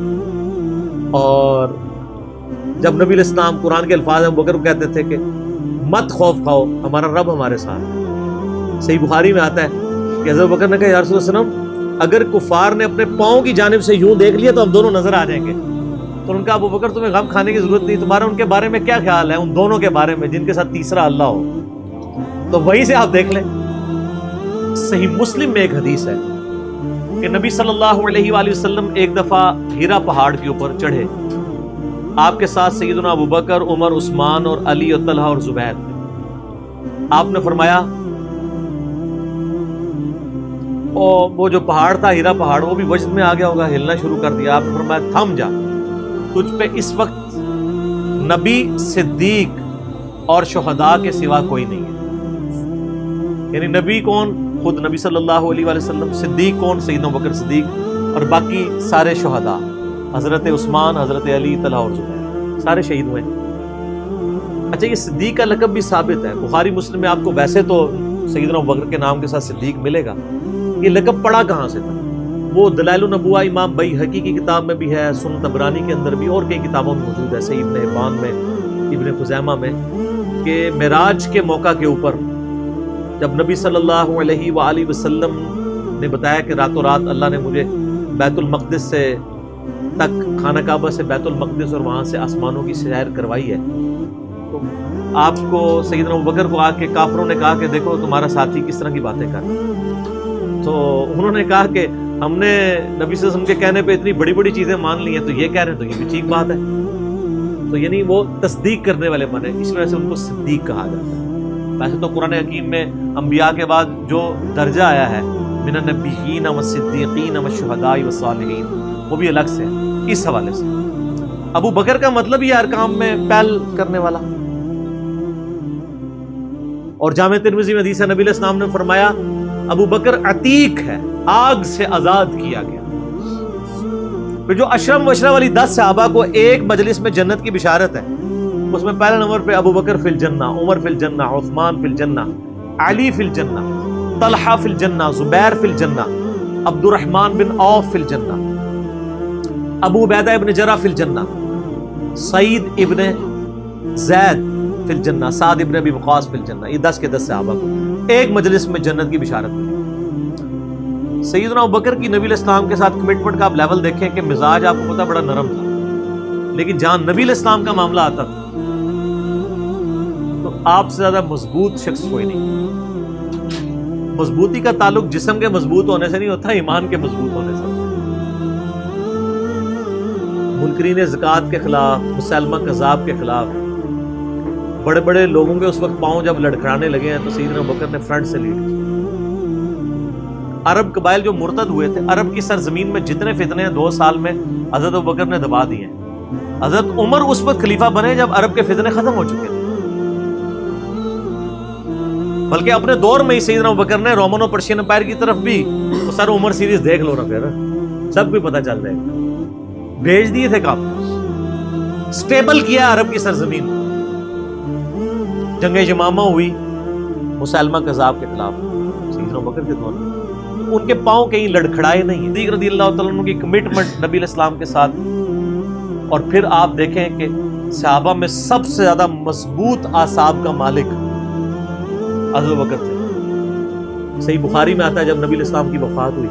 اور جب نبی علیہ السلام قرآن کے الفاظ ابو بکر کو کہتے تھے کہ مت خوف کھاؤ ہمارا رب ہمارے ساتھ ہے۔ صحیح بخاری میں آتا ہے کہ حضرت بکر نے کہا یا رسول اللہ وسلم اگر کفار نے اپنے پاؤں کی جانب سے یوں دیکھ لیا تو ہم دونوں نظر آ جائیں گے، تو ان کا ابو بکر تمہیں غم کھانے کی ضرورت نہیں، تمہارا ان کے بارے میں کیا خیال ہے، ان دونوں کے بارے میں جن کے ساتھ تیسرا اللہ ہو، تو وہیں سے آپ دیکھ لیں۔ صحیح مسلم میں ایک حدیث ہے کہ نبی صلی اللہ علیہ وآلہ وسلم ایک دفعہ ہیرا پہاڑ کے اوپر چڑھے، آپ کے ساتھ سیدنا ابو بکر عمر عثمان اور علی اور طلحہ اور زبیر تھے۔ آپ نے فرمایا وہ جو پہاڑ تھا ہیرا پہاڑ وہ بھی وجد میں آ گیا ہوگا، ہلنا شروع کر دیا۔ آپ نے فرمایا تھم جا، تجھ پہ اس وقت نبی صدیق اور شہداء کے سوا کوئی نہیں ہے، یعنی نبی کون؟ خود نبی صلی اللہ علیہ وآلہ وسلم، صدیق کون؟ سیدنا ابو بکر صدیق، اور باقی سارے شہداء، حضرت عثمان، حضرت علی، طلحہ اور زبیر، سارے شہید ہوئے۔ اچھا یہ صدیق کا لقب بھی ثابت ہے، بخاری مسلم میں آپ کو ویسے تو سیدنا ابو بکر کے نام کے ساتھ صدیق ملے گا، یہ لقب پڑا کہاں سے تھا؟ وہ دلائل النبوہ امام بیہقی کی کتاب میں بھی ہے، سنن طبرانی کے اندر بھی، اور کئی کتابوں میں موجود ہے، صحیح ابن حبان میں، ابن خزیمہ میں، کہ معراج کے موقع کے اوپر جب نبی صلی اللہ علیہ وآلہ وسلم نے بتایا کہ راتوں رات اللہ نے مجھے بیت المقدس سے تک، خانہ کعبہ سے بیت المقدس اور وہاں سے آسمانوں کی سیر کروائی ہے، تو آپ کو سیدنا ابوبکر کو آ کے کافروں نے کہا کہ دیکھو تمہارا ساتھی کس طرح کی باتیں کر رہا ہے، تو انہوں نے کہا کہ ہم نے نبی صلی اللہ علیہ وسلم کے کہنے پہ اتنی بڑی بڑی چیزیں مان لی ہیں، تو یہ کہہ رہے ہیں تو یہ بھی ٹھیک بات ہے، تو یعنی وہ تصدیق کرنے والے بنے، اس وجہ سے ان کو صدیق کہا جاتا ہے۔ ویسے تو قرآن حکیم میں انبیاء کے بعد جو درجہ آیا ہے من النبیین والصدیقین والشہداء والصالحین، وہ بھی الگ سے ہے اس حوالے سے۔ ابو بکر کا مطلب یہ ہر کام میں پہل کرنے والا، اور جامع ترمذی میں حدیث ہے نبی علیہ السلام نے فرمایا ابو بکر عتیق ہے، آگ سے آزاد کیا گیا۔ پھر جو اشرم وشرم والی 10 صحابہ کو ایک مجلس میں جنت کی بشارت ہے، اس میں پہلے نمبر پہ ابو بکر فی الجنہ، عمر فی الجنہ، عثمان فی الجنہ، علی فی الجنہ، طلحہ فی الجنہ، زبیر فی الجنہ، عبد الرحمن بن عوف فی الجنہ، ابو عبیدہ ابن جرح فی الجنہ، سعید ابن زید فی الجنہ، سعد ابن ابی وقاص فی الجنہ۔ یہ 10 کے 10 صحابہ کو ایک مجلس میں جنت کی بشارت ملی۔ سیدنا ابوبکر کی نبی علیہ السلام کے ساتھ کمٹمنٹ کا آپ لیول دیکھیں کہ مزاج آپ کو پتہ بڑا نرم تھا، لیکن جہاں نبی علیہ السلام کا معاملہ آتا تھا تو آپ سے زیادہ مضبوط شخص کوئی نہیں۔ مضبوطی کا تعلق جسم کے مضبوط ہونے سے نہیں ہوتا، ایمان کے مضبوط ہونے سے۔ منکرین زکوٰۃ کے خلاف، مسلمہ کذاب کے خلاف بڑے بڑے لوگوں کے اس وقت پاؤں جب لڑکھڑانے لگے ہیں تو سیدنا ابوبکر نے فرنٹ سے لیڈ کیا۔ عرب قبائل جو مرتد ہوئے تھے، عرب کی سرزمین میں جتنے فتنے ہیں 2 سال میں حضرت ابوبکر نے دبا دیے ہیں۔ حضرت عمر اس وقت خلیفہ بنے جب عرب کے فتنے ختم ہو چکے تھے، بلکہ اپنے دور میں ہی سیدنا ابوبکر نے رومن اور پرشین امپائر کی طرف بھی تو سر عمر سیریز دیکھ لو نا، پھر سب کو پتہ چل جائے گا، بھیج دیے تھے کام، سٹیبل کیا عرب کی سرزمین۔ جنگ یمامہ ہوئی مسلمہ کذاب کے خلاف سیدنا ابوبکر کے دور میں، ان کے پاؤں کہیں لڑکھڑائے نہیں۔ صدیق رضی اللہ تعالیٰ عنہ کی کمٹمنٹ نبی علیہ السلام کے ساتھ، اور پھر آپ دیکھیں کہ صحابہ میں سب سے زیادہ مضبوط اعصاب کا مالک حضرت ابوبکر تھے۔ صحیح بخاری میں آتا ہے جب نبی علیہ السلام کی وفات ہوئی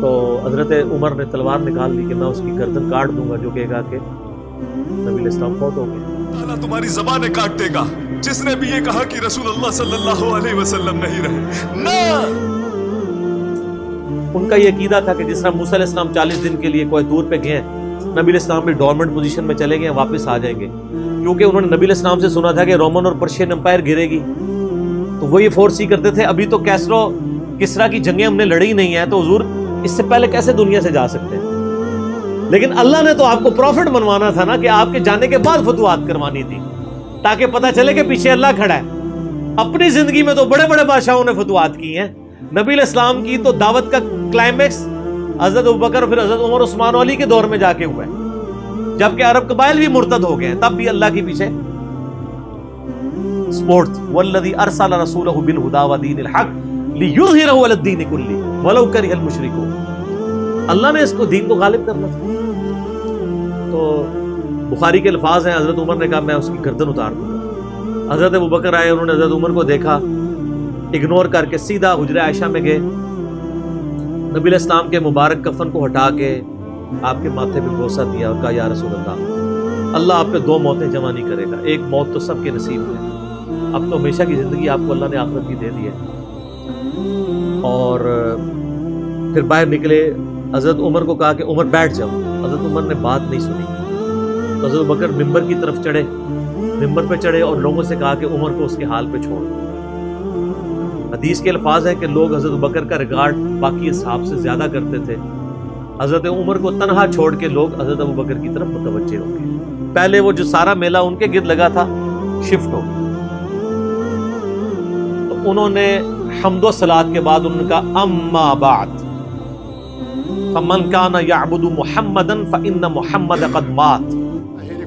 تو حضرت عمر نے تلوار نکال لی کہ میں اس کی گردن کاٹ دوں گا جو کہے گا کہ نبی علیہ السلام فوت ہو گئے۔ اللہ تمہاری زبانیں کاٹ دے گا جس نے بھی یہ کہا کہ رسول اللہ صلی اللہ علیہ وسلم نہیں رہے۔ نہ، ان کا یہ عقیدہ تھا کہ جس طرح موسیٰ علیہ السلام 40 دن کے لیے کوہ طور پہ گئے، نبی علیہ السلام بھی ڈورمنٹ پوزیشن میں چلے گئے، واپس آ جائیں گے، کیونکہ انہوں نے نبی علیہ السلام سے سنا تھا کہ رومن اور پرشین امپائر گرے گی، تو وہ یہ فورس ہی کرتے تھے ابھی تو کیسرو کسرا کی جنگیں ہم نے لڑی نہیں ہیں، تو حضور اس سے پہلے کیسے دنیا سے جا سکتے ہیں؟ لیکن اللہ نے تو آپ کو پروفٹ بنوانا تھا نا، کہ آپ کے جانے کے بعد فتوحات کروانی تھی، تاکہ پتہ چلے کہ پیچھے اللہ کھڑا ہے۔ اپنی زندگی میں تو بڑے بڑے بادشاہوں نے فتوحات کی ہیں، نبی علیہ السلام کی تو دعوت کا کلائمیکس حضرت ابوبکر اور پھر حضرت عمر عثمان علی کے دور میں جا کے ہوا ہے، جبکہ عرب قبائل بھی مرتد ہو گئے ہیں، تب بھی اللہ کے پیچھے سپورٹ تھی۔ والذی ارسل رسولہ بالہدی ودین الحق لیظہرہ علی الدین کلہ ولو کرہ المشرکون، اللہ نے اس کو دین کو غالب کرنا تھا۔ تو بخاری کے الفاظ ہیں، حضرت عمر نے کہا میں اس کی گردن اتار دوں گا۔ حضرت ابوبکر آئے، انہوں نے حضرت عمر کو دیکھا، اگنور کر کے سیدھا حجرہ عائشہ میں گئے، نبی علیہ السلام کے مبارک کفن کو ہٹا کے آپ کے ماتھے پہ بوسہ دیا اور کہا یا رسول اللہ، اللہ آپ پہ 2 موتیں جمع نہیں کرے گا، ایک موت تو سب کے نصیب میں، اب تو ہمیشہ کی زندگی آپ کو اللہ نے آخرت کی دے دی ہے۔ اور پھر باہر نکلے، حضرت عمر کو کہا کہ عمر بیٹھ جاؤ، حضرت عمر نے بات نہیں سنی، تو حضرت بکر ممبر کی طرف چڑھے، ممبر پہ چڑھے اور لوگوں سے کہا کہ عمر کو اس کے حال پہ چھوڑ دو۔ حدیث کے الفاظ ہیں کہ لوگ حضرت بکر کا ریگارڈ باقی اصحاب سے زیادہ کرتے تھے، حضرت عمر کو تنہا چھوڑ کے لوگ حضرت ابوبکر کی طرف متوجہ ہو گئے۔ پہلے وہ جو سارا میلہ ان کے گرد لگا تھا شفٹ ہو گیا، تو انہوں نے حمد و صلات کے بعد انہوں نے کہا اما بعد فمن كان يعبد محمدا فإن محمد قد مات۔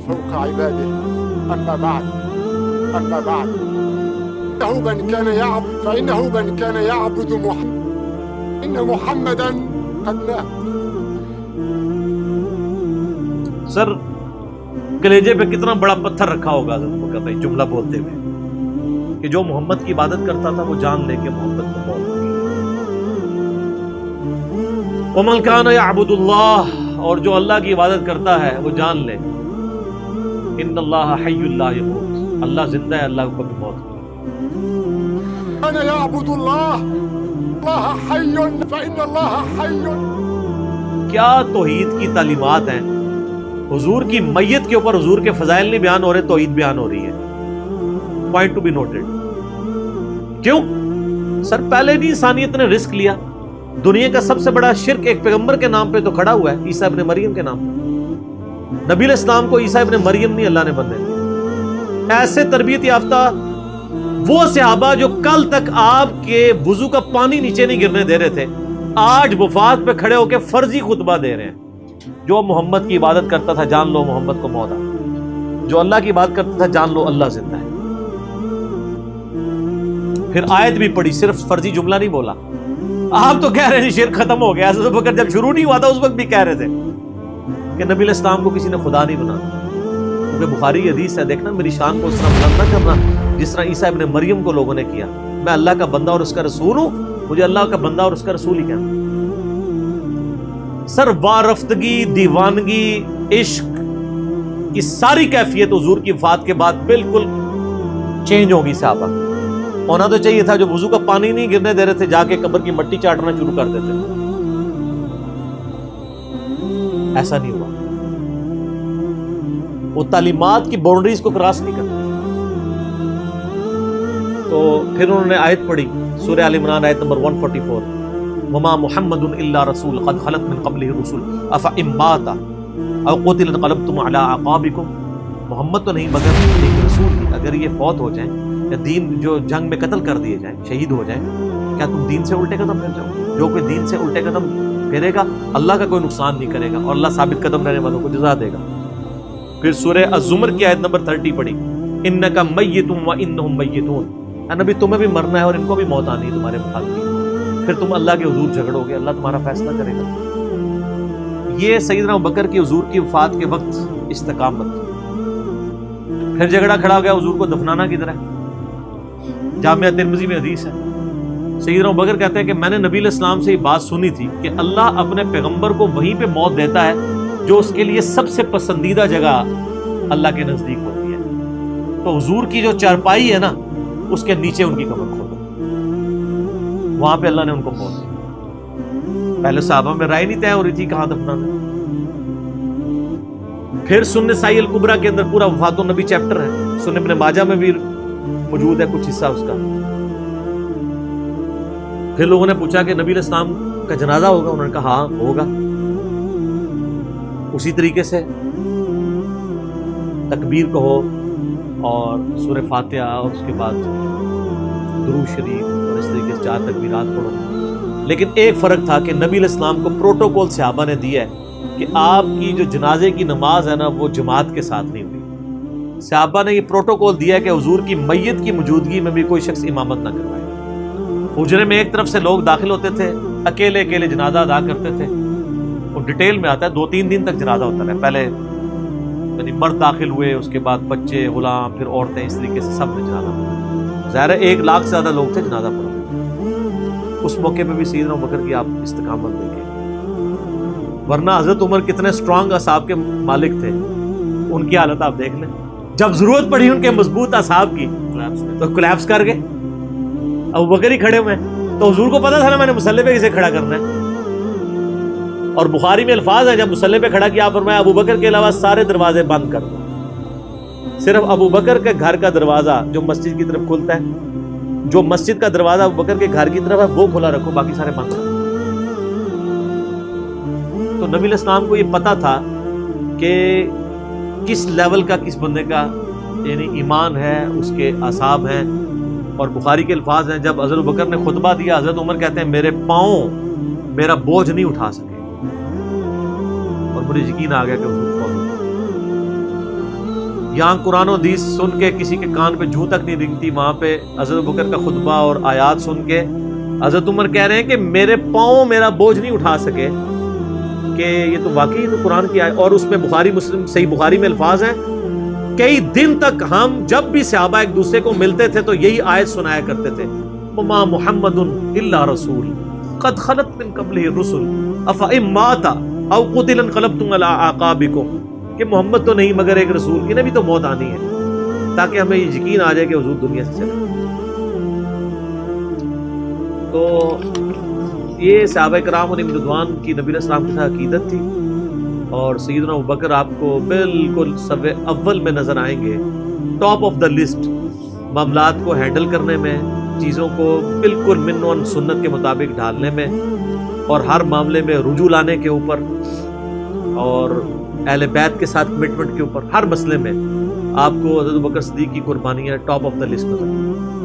فوق عباده أما بعد فإنه من كان يعبد محمد إن محمدا قد مات. سر کلیجے پہ کتنا بڑا پتھر رکھا ہوگا حضرت ابو بکر بھائی جملہ بولتے ہوئے کہ جو محمد کی عبادت کرتا تھا وہ جان لے کے محمد کو موت ہوگی. ومن کان یعبد اللہ، اور جو اللہ کی عبادت کرتا ہے وہ جان لے ان اللہ حی لا یموت، اللہ زندہ ہے، اللہ کو کبھی موت نہیں. أنا يعبد الله الله حي فإن الله حي. کیا توحید کی تعلیمات ہیں. حضور کی میت کے اوپر حضور کے فضائل نہیں بیان ہو رہے، توحید بیان ہو رہی ہے. Point to be noted. کیوں؟ سر پہلے نہیں انسانیت نے رسک لیا. دنیا کا سب سے بڑا شرک ایک پیغمبر کے نام پہ تو کھڑا ہوا ہے، عیسیٰ ابن مریم کے نام پہ. نبی علیہ السلام کو عیسیٰ ابن مریم نہیں اللہ نے بننے دیا. ایسے تربیت یافتہ وہ صحابہ جو کل تک آپ کے وضو کا پانی نیچے نہیں گرنے دے رہے تھے، آج وفات پہ کھڑے ہو کے فرضی خطبہ دے رہے ہیں. جو محمد کی عبادت کرتا تھا جان لو محمد کو موت آ گئی، جو اللہ کی عبادت کرتا تھا جان لو اللہ زندہ ہے. پھر آیت بھی پڑھی، صرف فرضی جملہ نہیں بولا. آپ تو کہہ رہے ہیں شرک ختم ہو گیا، حضرت ابو بکر جب شروع نہیں ہوا تھا اس وقت بھی کہہ رہے تھے کہ نبی علیہ السلام کو کسی نے خدا نہیں بنا. کیونکہ بخاری حدیث ہے، دیکھنا میری شان کو اس طرح بلند نہ کرنا جس طرح عیسیٰ ابن مریم کو لوگوں نے کیا. میں اللہ کا بندہ اور اس کا رسول ہوں، مجھے اللہ کا بندہ اور اس کا رسول ہی کہنا. سر وارفتگی، دیوانگی، عشق کی ساری کیفیت حضور کی وفات کے بعد بالکل چینج ہوگی. صحابہ ہونا تو چاہیے تھا جو وضو کا پانی نہیں گرنے دے رہے تھے جا کے قبر کی مٹی چاٹنا شروع کر دیتے. ایسا نہیں ہوا. وہ تعلیمات کی باؤنڈریز کو کراس نہیں کرتے. تو پھر انہوں نے آیت پڑھی سورہ آل عمران آیت نمبر 144 وما محمد الا رسول قد خلت من قبله الرسل افئن مات او قتل انقلبتم على اعقابكم. محمد تو نہیں مگر ایک رسول ہی، اگر یہ فوت ہو جائیں یا دین جو جنگ میں قتل کر دیے جائیں، شہید ہو جائیں، کیا تم دین سے الٹے قدم پھیر جاؤ؟ جو کوئی دین سے الٹے قدم پھیرے گا اللہ کا کوئی نقصان نہیں کرے گا اور اللہ ثابت قدم رہنے والوں کو جزا دے گا. پھر سورہ الزمر کی آیت نمبر 30 پڑھی انک میت وانہم میتون. اے نبی تمہیں بھی مرنا ہے اور ان کو بھی موت آنی ہے تمہارے مخالفین. پھر تم اللہ کے حضور جھگڑو گے، اللہ تمہارا فیصلہ کرے گا. یہ سیدنا ابوبکر کی حضور کی وفات کے وقت استقامت. پھر جھگڑا کھڑا ہو گیا حضور کو دفنانا کدھر ہے. جامعہ ترمذی میں حدیث ہے، سیدنا ابوبکر کہتے ہیں کہ میں نے نبی علیہ السلام سے یہ بات سنی تھی کہ اللہ اپنے پیغمبر کو وہیں پہ موت دیتا ہے جو اس کے لیے سب سے پسندیدہ جگہ اللہ کے نزدیک ہوتی ہے. تو حضور کی جو چارپائی ہے نا اس کے نیچے ان کی قبر کھودو، وہاں پہ اللہ نے ان کو موت دی. پہلے صحابہ میں رائے نہیں طے ہو رہی تھی کہاں دفنانا. پھر سنن نسائی الکبریٰ کے اندر پورا وفات النبی چیپٹر ہے، سنن ابن ماجہ میں بھی موجود ہے کچھ حصہ اس کا. پھر لوگوں نے پوچھا کہ نبی علیہ السلام کا جنازہ ہوگا؟ انہوں نے کہا ہاں ہوگا. اسی طریقے سے تکبیر کہو اور سورہ فاتحہ اور اس کے بعد درود شریف اور اس طریقے سے 4 تکبیرات پڑھو. لیکن ایک فرق تھا کہ نبی علیہ السلام کو پروٹوکول صحابہ نے دیا ہے کہ آپ کی جو جنازے کی نماز ہے نا وہ جماعت کے ساتھ نہیں ہوئی. صحابہ نے یہ پروٹوکول دیا ہے کہ حضور کی میت کی موجودگی میں بھی کوئی شخص امامت نہ کروائے. حجرے میں ایک طرف سے لوگ داخل ہوتے تھے، اکیلے اکیلے جنازہ ادا کرتے تھے. وہ ڈیٹیل میں آتا ہے 2-3 دن تک جنازہ ہوتا رہا. پہلے یعنی مرد داخل ہوئے، اس کے بعد بچے، غلام، پھر عورتیں، اس طریقے سے سب نے جنازہ پڑھا. ظاہر ہے 1 لاکھ سے زیادہ لوگ تھے جنازہ پڑھا. اس موقع پہ بھی سیدنا ابوبکر کی آپ استقامت دیکھیں. ورنہ حضرت عمر کتنے اسٹرانگ اصحاب کے مالک تھے، ان کی حالت آپ دیکھ لیں. جب ضرورت پڑی ان کے مضبوط اصحاب کی تو کولیپس کر گئے. ابوبکر ہی کھڑے ہوئے تو حضور کو پتا تھا نا میں نے مصلی پہ کسے کھڑا کرنا ہے. اور بخاری میں الفاظ ہیں جب مصلی پہ کھڑا کیا فرمایا ابوبکر کے علاوہ سارے دروازے بند کر دو، صرف ابوبکر کے گھر کا دروازہ جو مسجد کی طرف کھلتا ہے، جو مسجد کا دروازہ ابوبکر کے گھر کی طرف ہے وہ کھلا رکھو، باقی سارے بند رکھو. تو نبی علیہ السلام کو یہ پتا تھا کہ کس لیول کا کس بندے کا یعنی ایمان ہے، اس کے اعصاب ہیں. اور بخاری کے الفاظ ہیں جب حضرت ابوبکر نے خطبہ دیا، حضرت عمر کہتے ہیں میرے پاؤں میرا بوجھ نہیں اٹھا سکے اور مجھے یقین آ گیا کہ حضور فوت ہو گئے. یہاں قرآن و حدیث سن کے کسی کے کان پہ جوں تک نہیں رنگتی، وہاں پہ حضرت ابوبکر کا خطبہ اور آیات سن کے حضرت عمر کہہ رہے ہیں کہ میرے پاؤں میرا بوجھ نہیں اٹھا سکے کہ یہ تو واقعی تو قرآن کی آیت، اور اس میں بخاری مسلم صحیح بخاری میں الفاظ ہیں کئی دن تک ہم جب بھی صحابہ ایک دوسرے کو ملتے تھے تو یہی آیت سنایا کرتے تھے، وما محمد الا رسول قد خلت من قبلہ الرسل افئن مات او قتل انقلبتم علی اعقابکم، کہ محمد تو نہیں مگر ایک رسول، انہیں بھی تو موت آنی ہے، تاکہ ہمیں یہ یقین آ جائے کہ حضور دنیا سے چلے۔ تو یہ صحابہ کرام علیہم رضوان کی نبی علیہ السلام کی عقیدت تھی، اور سیدنا ابوبکر آپ کو بالکل سب اول میں نظر آئیں گے، ٹاپ آف دا لسٹ، معاملات کو ہینڈل کرنے میں، چیزوں کو بالکل من و سنت کے مطابق ڈھالنے میں، اور ہر معاملے میں رجوع لانے کے اوپر، اور اہل بیت کے ساتھ کمٹمنٹ کے اوپر، ہر مسئلے میں آپ کو حضرت ابوبکر صدیق کی قربانیاں ٹاپ آف دا لسٹ نظر آئیں۔